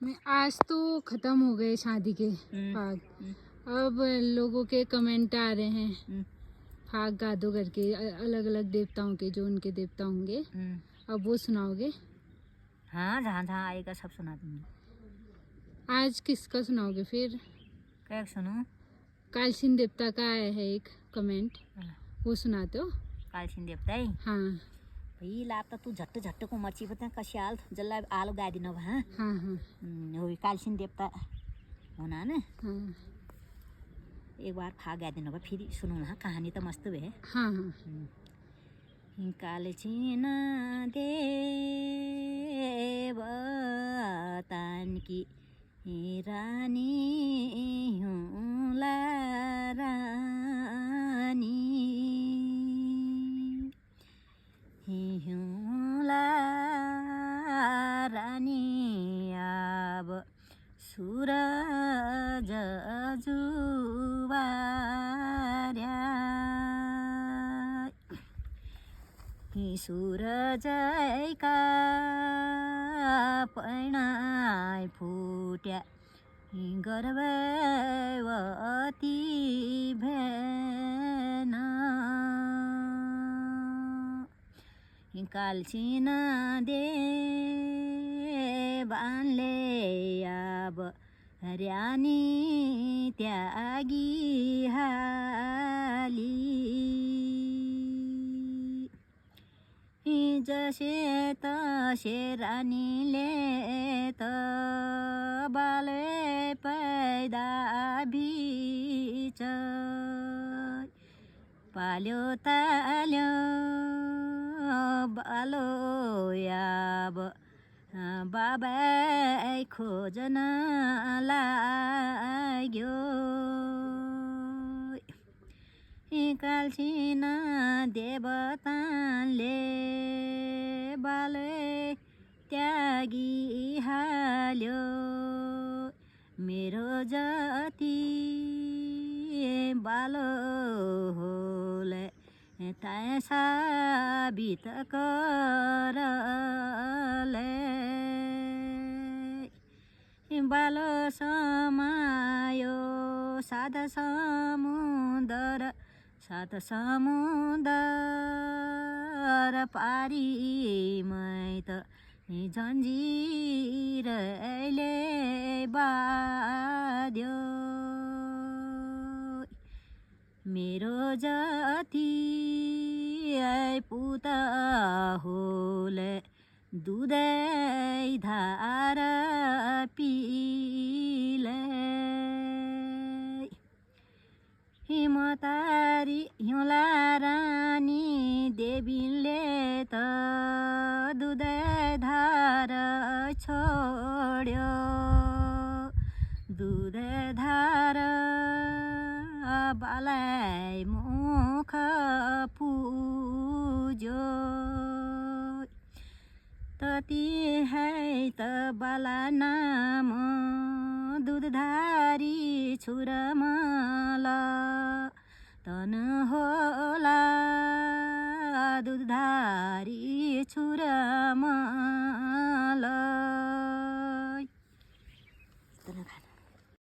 मैं आज तो खत्म हो गए शादी के फाग। अब लोगों के कमेंट आ रहे हैं फाग गा दो करके, अलग अलग देवताओं के, जो उनके देवता होंगे। अब वो सुनाओगे? हाँ, जहाँ जहाँ आएगा सब सुना दूंगी। आज किसका सुनाओगे फिर? क्या सुनूं? कालसिन देवता का आया है एक कमेंट, वो सुनाते हो? कालसिन देवता है? हाँ भाई लाभ त तू झट्ट झट्ट को मर्ची बता कसी हाल जल्ला आलो गादिन अब। हाँ हाँ हाँ हो कालसिन देवता होना न। हाँ एक बार फा गादिन अब फिर सुनू ना, कहानी तो मस्त है। हाँ हाँ कालसिन देवतान की रानी हुँला रानी, हिउँला रानी अब सुरज जुवार्या, सुरजैका पैणाइ फुट्या, गर्भवती भेन, कालसिन देवानले अब र्यानी त्यागी हाली, जसे तसे रानीले त बाले पैदा बीच, पाल्यो ताल्यो बालो अब बाबाई खोजन लाग्यो, कालसिन देवताले बाले त्यागी हाल्यो, मेरो जति बालो होले ताय साबित करले, बालो समायो सात समुदर, सात समुदर पारी मै त जन्जिरले बाध्यो, मेरो जति पुत होले दुधै धार पिले, हिमतारी हिउँला रानी देवीले त दुधै धार छोड्यो, दुधै धार बालाई मुख पुज्यो, तति है त बाला नाम दुधधारी छुर